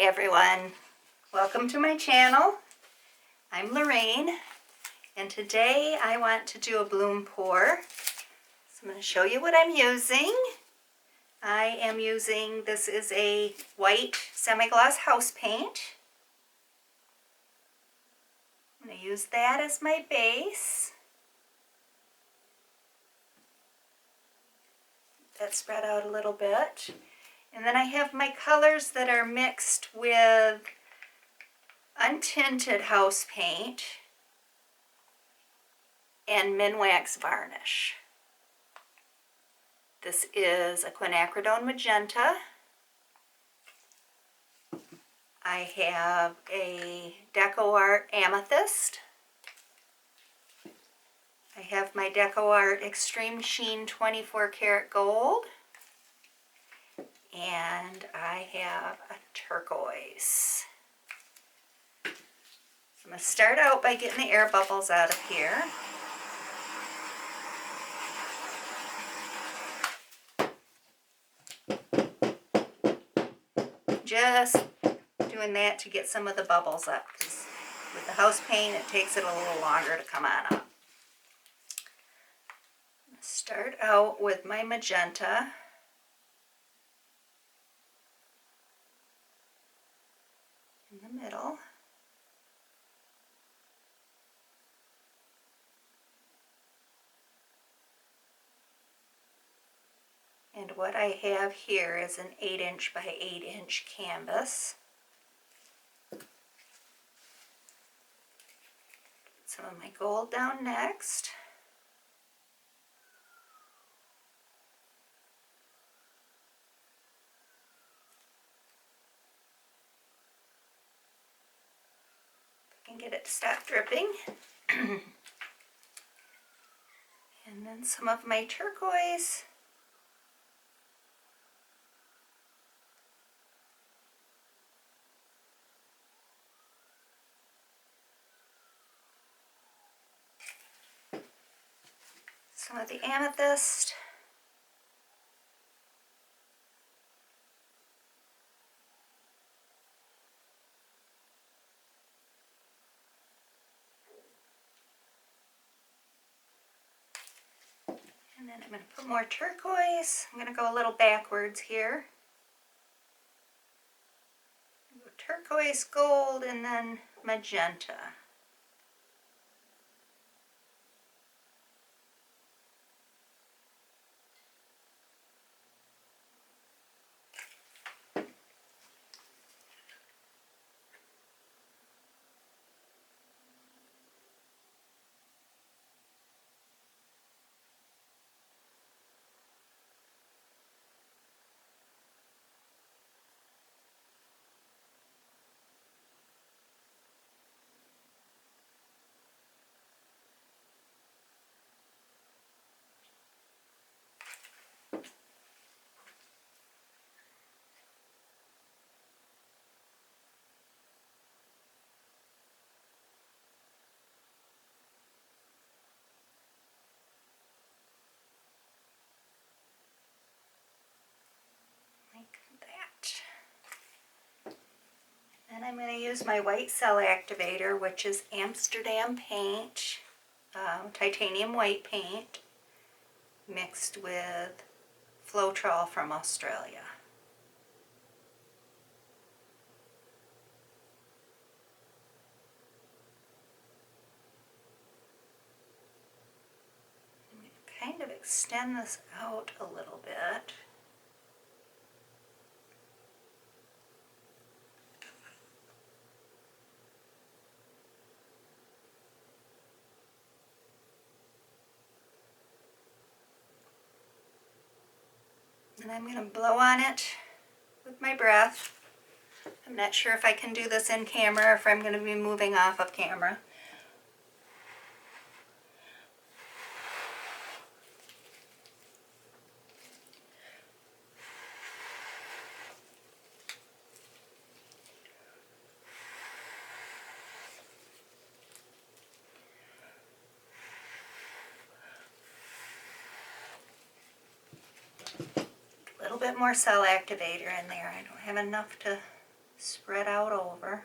everyone, welcome to my channel. I'm Lorraine, and today I want to do a bloom pour. So I'm going to show you what I'm using. I am using, this is a white semi-gloss house paint. I'm going to use that as my base. That spread out a little bit. And then I have my colors that are mixed with untinted house paint and Minwax varnish. This is a Quinacridone Magenta. I have a Deco Art Amethyst. I have my Deco Art Extreme Sheen 24 karat gold. And I have a turquoise. So I'm going to start out by getting the air bubbles out of here. Just doing that to get some of the bubbles up, because with the house paint it takes it a little longer to come on up. Start out with my magenta. In the middle. And what I have here is an 8" by 8" canvas. Some of my gold down next. And get it to stop dripping. And then some of my turquoise. Some of the amethyst. And then I'm going to put more turquoise. I'm going to go a little backwards here. Turquoise, gold, and then magenta. And I'm going to use my white cell activator, which is Amsterdam paint, titanium white paint, mixed with Floetrol from Australia. I'm going to kind of extend this out a little bit. And I'm going to blow on it with my breath. I'm not sure if I can do this in camera or if I'm going to be moving off of camera. A little bit more cell activator in there. I don't have enough to spread out over.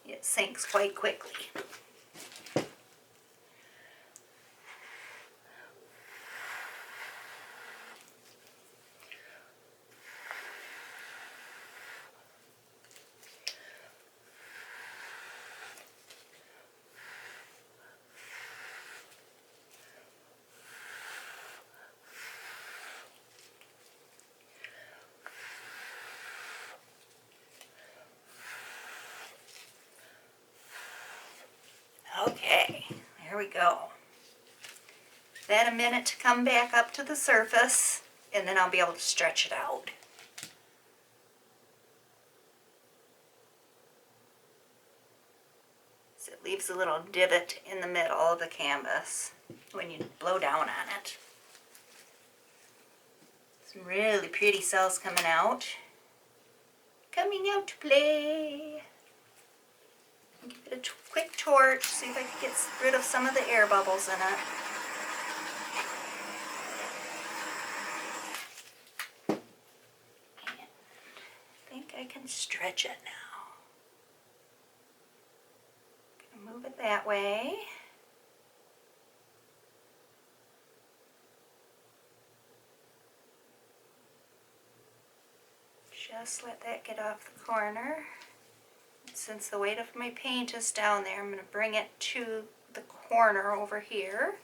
It sinks quite quickly. Okay, there we go. Then a minute to come back up to the surface, and then I'll be able to stretch it out. So it leaves a little divot in the middle of the canvas when you blow down on it. Some really pretty cells coming out. Coming out to play. Give it a quick torch, see if I can get rid of some of the air bubbles in it. And I think I can stretch it now. Gonna move it that way. Just let that get off the corner. Since the weight of my paint is down there, I'm going to bring it to the corner over here.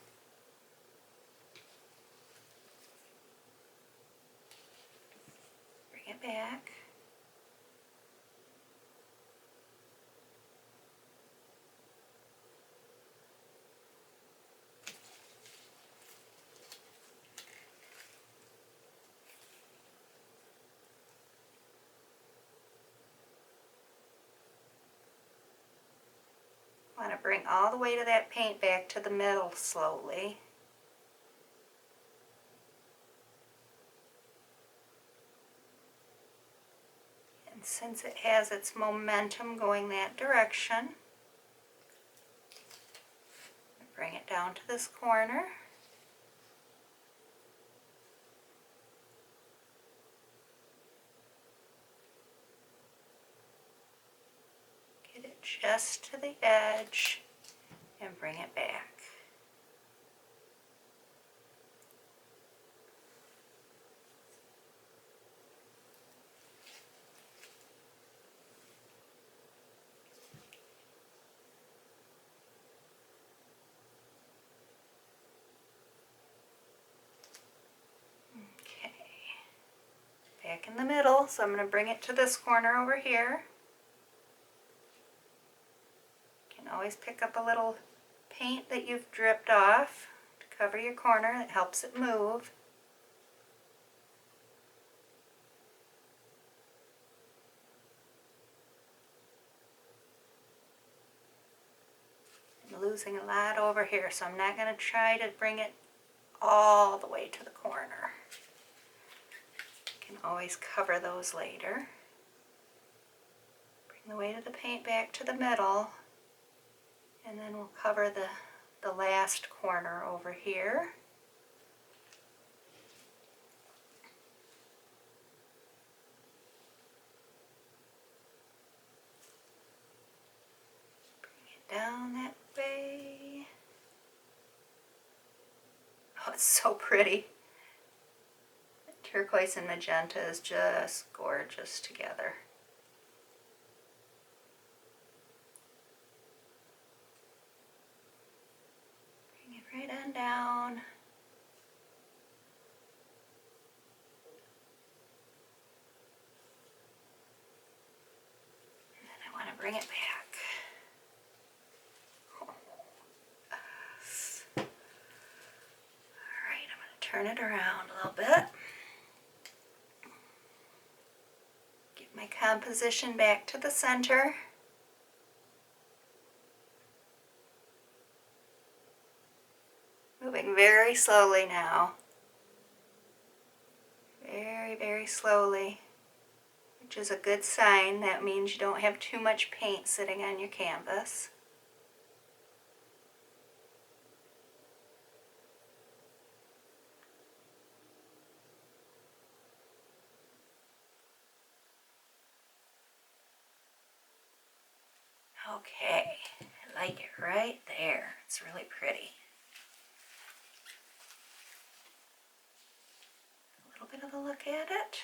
Bring it back. I want to bring all the weight of that paint back to the middle slowly. And since it has its momentum going that direction, bring it down to this corner. Just to the edge and bring it back. Okay, back in the middle, so I'm going to bring it to this corner over here. Always pick up a little paint that you've dripped off to cover your corner. It helps it move. I'm losing a lot over here, so I'm not going to try to bring it all the way to the corner. You can always cover those later. Bring the weight of the paint back to the middle. And then we'll cover the last corner over here. Bring it down that way. Oh, it's so pretty. Turquoise and magenta is just gorgeous together. Right on down. And then I want to bring it back. Alright, I'm going to turn it around a little bit. Get my composition back to the center. Moving very slowly now. Very, very slowly, which is a good sign. That means you don't have too much paint sitting on your canvas. Okay, I like it right there. It's really pretty. A little bit of a look at it.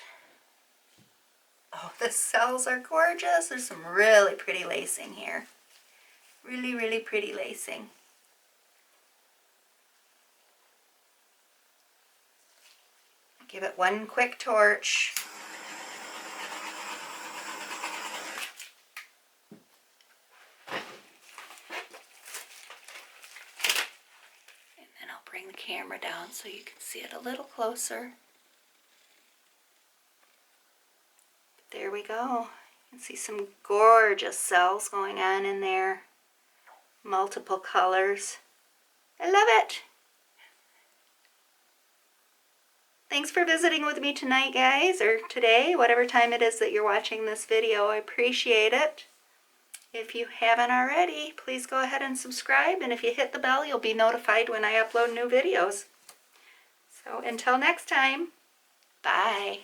Oh, the cells are gorgeous. There's some really pretty lacing here. Really, really pretty lacing. Give it one quick torch. And then I'll bring the camera down so you can see it a little closer. There we go. You can see some gorgeous cells going on in there. Multiple colors. I love it. Thanks for visiting with me tonight, guys, or today, whatever time it is that you're watching this video. I appreciate it. If you haven't already, please go ahead and subscribe, and if you hit the bell, you'll be notified when I upload new videos. So until next time, bye.